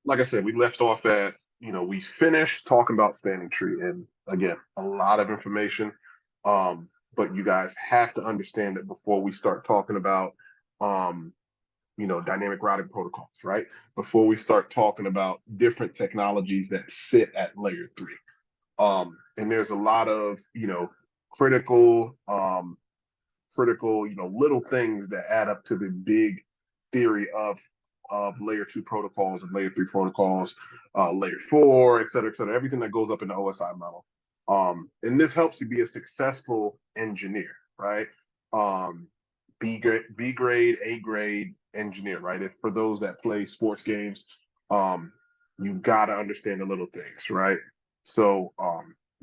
like I said, we left off at, we finished talking about spanning tree, and again, a lot of information. But you guys have to understand that before we start talking about, um, dynamic routing protocols, right? Before we start talking about different technologies that sit at layer three. And there's a lot of, critical, critical, little things that add up to the big theory of layer two protocols and layer three protocols, layer four, et cetera, everything that goes up in the OSI model. And this helps you be a successful engineer, right? Um, B grade, A grade engineer, right? If for those that play sports games, um, you gotta understand the little things, right? So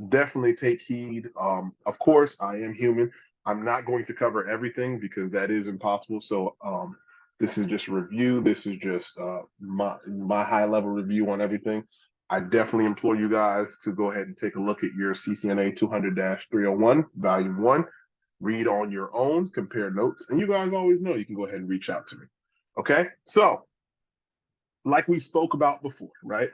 definitely take heed. Of course, I am human. I'm not going to cover everything because that is impossible. So this is just a review. This is just my high level review on everything. I definitely implore you guys to go ahead and take a look at your CCNA 200-301, Volume 1. Read on your own, compare notes, and you guys always know you can go ahead and reach out to me. Okay? So, like we spoke about before, right?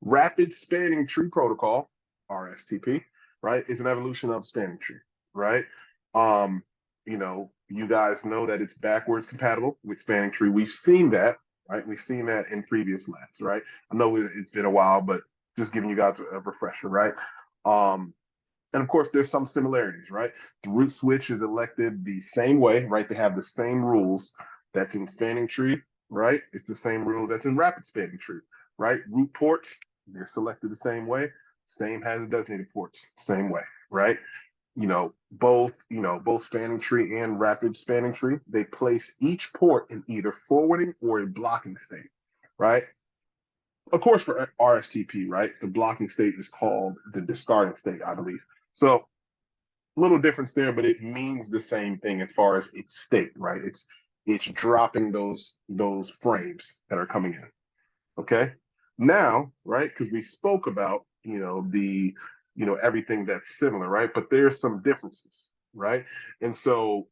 Rapid Spanning Tree Protocol, RSTP, right, is an evolution of spanning tree, right? Um, you guys know that it's backwards compatible with spanning tree. We've seen that, right? We've seen that in previous labs, right? I know it's been a while, but just giving you guys a refresher, right? Um, and of course, there's some similarities, right? The root switch is elected the same way, right? They have the same rules that's in spanning tree, right? It's the same rules that's in rapid spanning tree, right? Root ports, they're selected the same way. Same hazard designated ports, same way, right? Both spanning tree and rapid spanning tree, they place each port in either forwarding or a blocking state, right? Of course, for RSTP, right, the blocking state is called the discarding state, I believe. So little difference there, but it means the same thing as far as its state, right? It's dropping those frames that are coming in. Okay. Now, right, because we spoke about the everything that's similar, right? But there's some differences, right? And so,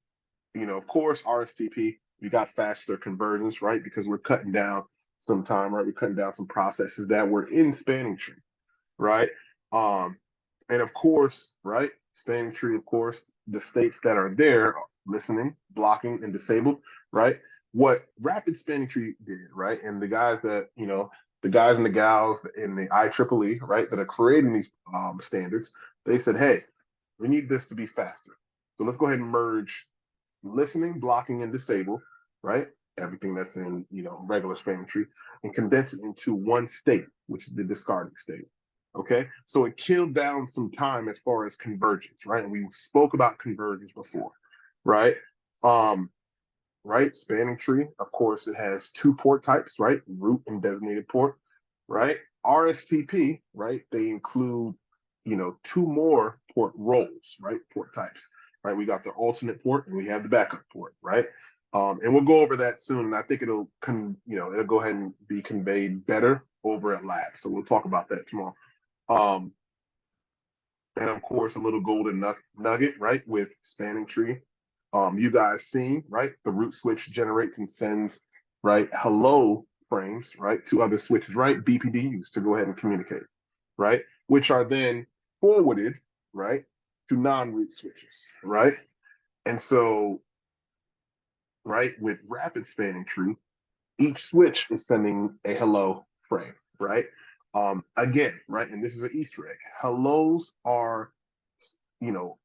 of course, RSTP, we got faster conversions, right? Because we're cutting down some time, right? We're cutting down some processes that were in spanning tree, right? Um, and of course, right, spanning tree, of course, the states that are there, listening, blocking, and disabled, right? What rapid spanning tree did, right? And the guys and the gals in the IEEE, right, that are creating these standards, they said, hey, we need this to be faster. So let's go ahead and merge listening, blocking, and disable, right? Everything that's in, regular spanning tree, and condense it into one state, which is the discarding state. Okay, so it killed down some time as far as convergence, right? And we spoke about convergence before, right? Um, right, spanning tree, of course, it has two port types, right? Root and designated port, right? RSTP, right? They include, two more port roles, right? Port types, right? We got the alternate port and we have the backup port, right? And we'll go over that soon. And I think it'll go ahead and be conveyed better over at lab. So we'll talk about that tomorrow. Um, and of course, a little golden nugget, right, with spanning tree. You guys seen, right? The root switch generates and sends, right, hello frames, right, to other switches, right, BPDUs to go ahead and communicate, right, which are then forwarded, right, to non-root switches, right? And so, right, with rapid spanning tree, each switch is sending a hello frame, right? Again, right, and this is an Easter egg. Hellos are,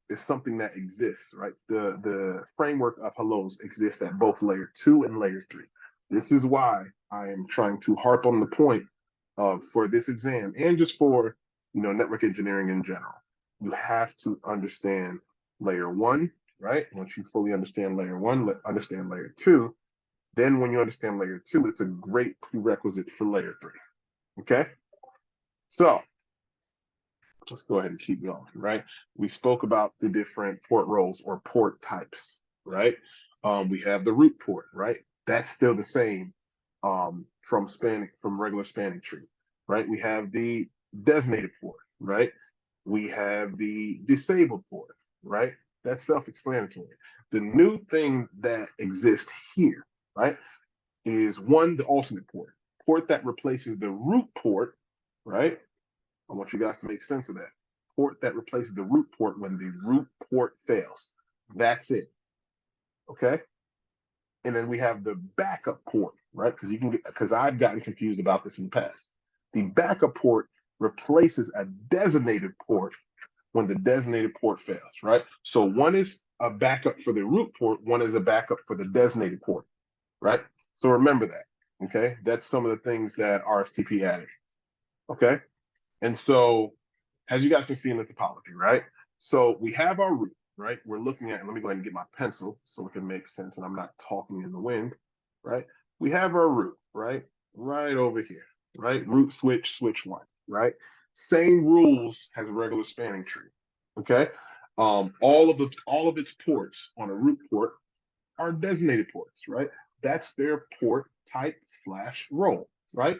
is something that exists, right? The framework of hellos exists at both layer two and layer three. This is why I am trying to harp on the point of for this exam and just for network engineering in general. You have to understand layer one, right? Once you fully understand layer one, understand layer two, then when you understand layer two, it's a great prerequisite for layer three. Okay. So let's go ahead and keep going, right? We spoke about the different port roles or port types, right? We have the root port, right? That's still the same from regular spanning tree, right? We have the designated port, right? We have the disabled port, right? That's self-explanatory. The new thing that exists here, right, is one, the alternate port. port that replaces the root port, right? I want you guys to make sense of that. Port that replaces the root port when the root port fails. That's it. Okay. And then we have the backup port, right? Because I've gotten confused about this in the past. The backup port replaces a designated port when the designated port fails, right? So one is a backup for the root port, one is a backup for the designated port, right? So remember that, okay? That's some of the things that RSTP added, okay? And so, as you guys can see in the topology, right? So we have our root, right? We're looking at, let me go ahead and get my pencil so it can make sense and I'm not talking in the wind, right? We have our root, right? Right over here, right? Root switch, switch one, right? Same rules as a regular spanning tree, okay? All of its ports on a root port are designated ports, right? That's their port type / role, right?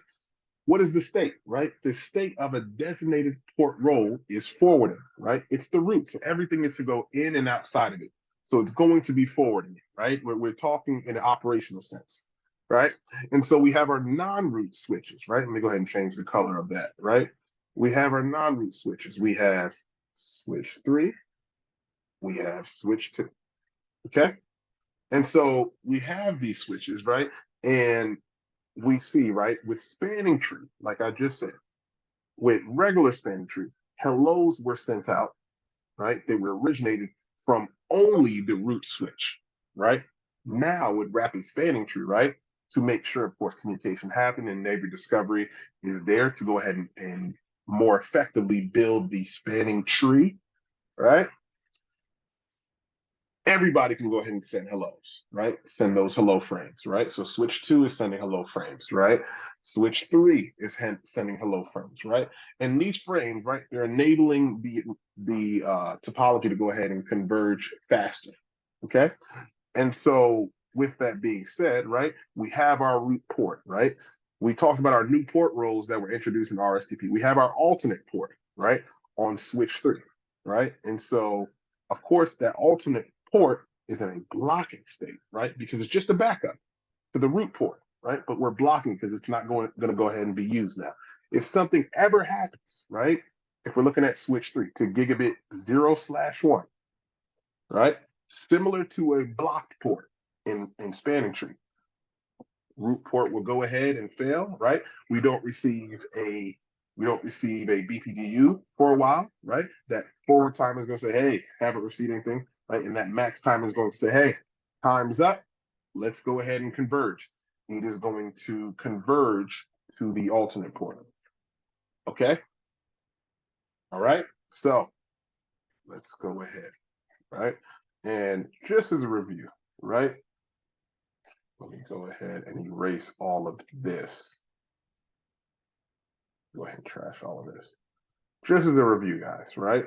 What is the state, right? The state of a designated port role is forwarding, right? It's the root. So everything is to go in and outside of it. So it's going to be forwarding, right? We're talking in an operational sense, right? And so we have our non-root switches, right? Let me go ahead and change the color of that, right? We have our non-root switches. We have switch 3, we have switch 2, okay? And so we have these switches, right? And we see, right, with spanning tree, like I just said, with regular spanning tree, hellos were sent out, right? They were originated from only the root switch, right? Now with rapid spanning tree, right, to make sure, of course, communication happened and neighbor discovery is there to go ahead and more effectively build the spanning tree, right? Everybody can go ahead and send hellos, right? Send those hello frames, right? So switch 2 is sending hello frames, right? Switch 3 is sending hello frames, right? And these frames, right, they're enabling the topology to go ahead and converge faster, okay? And so with that being said, right, we have our root port, right? We talked about our new port roles that were introduced in RSTP. We have our alternate port, right, on switch 3, right? And so, of course, that alternate port is in a blocking state, right? Because it's just a backup to the root port, right? But we're blocking because it's not going to go ahead and be used now. If something ever happens, right? If we're looking at switch 3 to gigabit 0/1, right? Similar to a blocked port in spanning tree, root port will go ahead and fail, right? We don't receive a BPDU for a while, right? That forward time is going to say, hey, haven't received anything, right? And that max time is going to say, hey, time's up. Let's go ahead and converge. It is going to converge to the alternate port. Okay. All right. So let's go ahead, right? And just as a review, right? Let me go ahead and erase all of this. Go ahead and trash all of this. Just as a review, guys, right?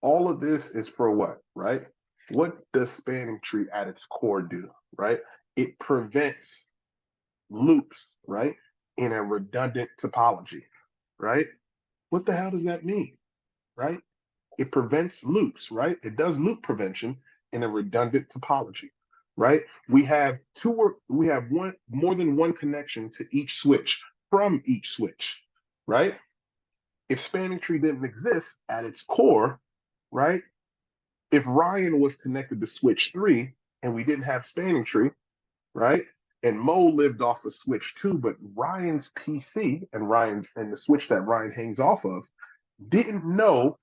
All of this is for what, right? What does spanning tree at its core do, right? It prevents loops, right? In a redundant topology, right? What the hell does that mean, right? It prevents loops, right? It does loop prevention in a redundant topology, right? We have more than one connection to each switch from each switch, right? If spanning tree didn't exist at its core, right? If Ryan was connected to switch 3 and we didn't have spanning tree, right? And Mo lived off of switch 2, but Ryan's PC and the switch that Ryan hangs off of didn't know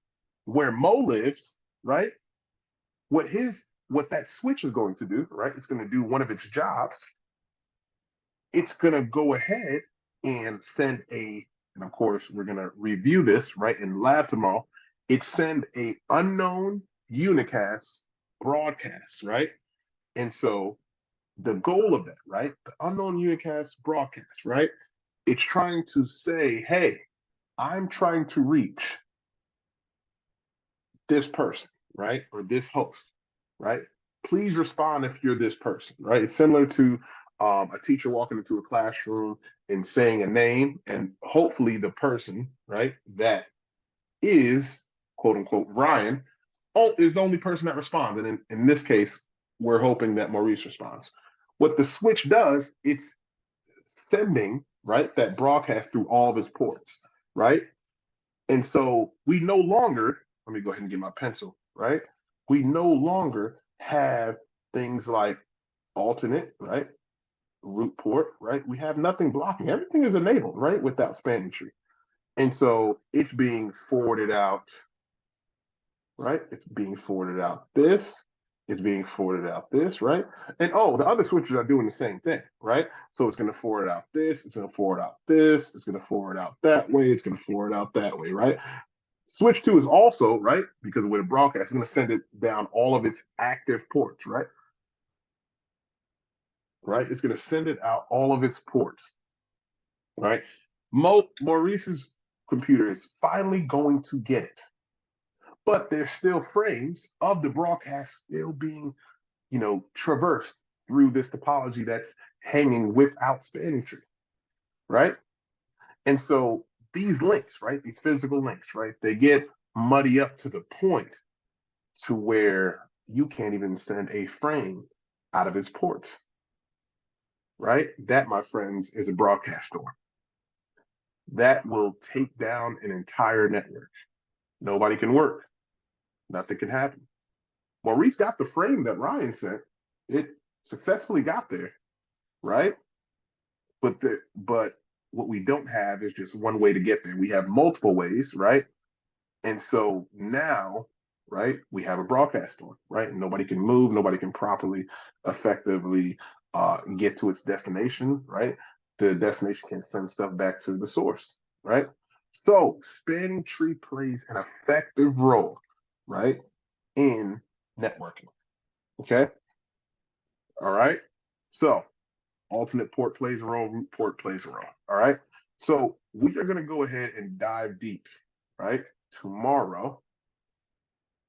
where Mo lived, right? What that switch is going to do, right? It's going to do one of its jobs. It's going to go ahead and send and of course, we're going to review this, right, in lab tomorrow. It send a unknown unicast broadcast, right? And so the goal of that, right? The unknown unicast broadcast, right? It's trying to say, hey, I'm trying to reach this person, right? Or this host, right? Please respond if you're this person, right? It's similar to a teacher walking into a classroom and saying a name, and hopefully the person, right, that is quote unquote Ryan, is the only person that responds. And in this case, we're hoping that Maurice responds. What the switch does, it's sending right, that broadcast through all of its ports, right? And so we no longer, let me go ahead and get my pencil, right? We no longer have things like alternate, right? Root port, right? We have nothing blocking. Everything is enabled, right? Without spanning tree. And so it's being forwarded out, right? It's being forwarded out this. It's being forwarded out this, right? And oh, the other switches are doing the same thing, right? So it's going to forward out this. It's going to forward out this. It's going to forward out that way. It's going to forward out that way, right? Switch 2 is also, right, because with a broadcast, it's going to send it down all of its active ports, right? Right? It's going to send it out all of its ports, right? Maurice's computer is finally going to get it, but there's still frames of the broadcast still being, traversed through this topology that's hanging without spanning tree, right? And so these links, right, these physical links, right, they get muddy up to the point to where you can't even send a frame out of its ports, right? That, my friends, is a broadcast storm. That will take down an entire network. Nobody can work. Nothing can happen. Maurice got the frame that Ryan sent. It successfully got there, right? But what we don't have is just one way to get there. We have multiple ways, right? And so now, right, we have a broadcast storm, right? Nobody can move, nobody can properly, effectively get to its destination, right? The destination can send stuff back to the source, right? So spanning tree plays an effective role, right, in networking. Okay. All right. So alternate port plays a role, root port plays a role. All right. So we are going to go ahead and dive deep, right, tomorrow,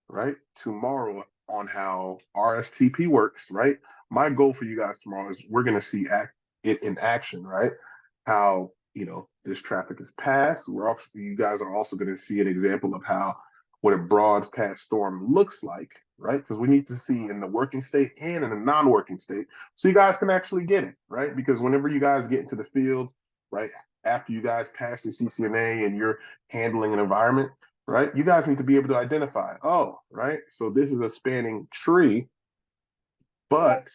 right, tomorrow on how RSTP works, right? My goal for you guys tomorrow is we're going to see it in action, right? How, this traffic is passed. You guys are also going to see an example of how what a broadcast storm looks like, right? Because we need to see in the working state and in the non-working state, so you guys can actually get it, right? Because whenever you guys get into the field, right, after you guys pass your CCNA and you're handling an environment, right, you guys need to be able to identify, oh, right, so this is a spanning tree, but,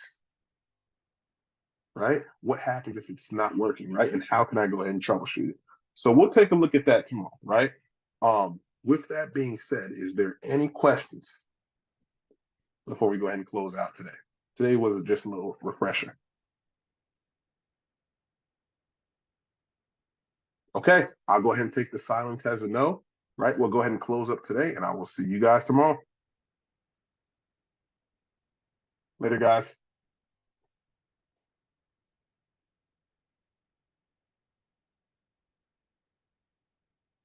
right, what happens if it's not working, right? And how can I go ahead and troubleshoot it? So we'll take a look at that tomorrow, right? With that being said, is there any questions before we go ahead and close out today? Today was just a little refresher. Okay, I'll go ahead and take the silence as a no, right? We'll go ahead and close up today, and I will see you guys tomorrow. Later, guys.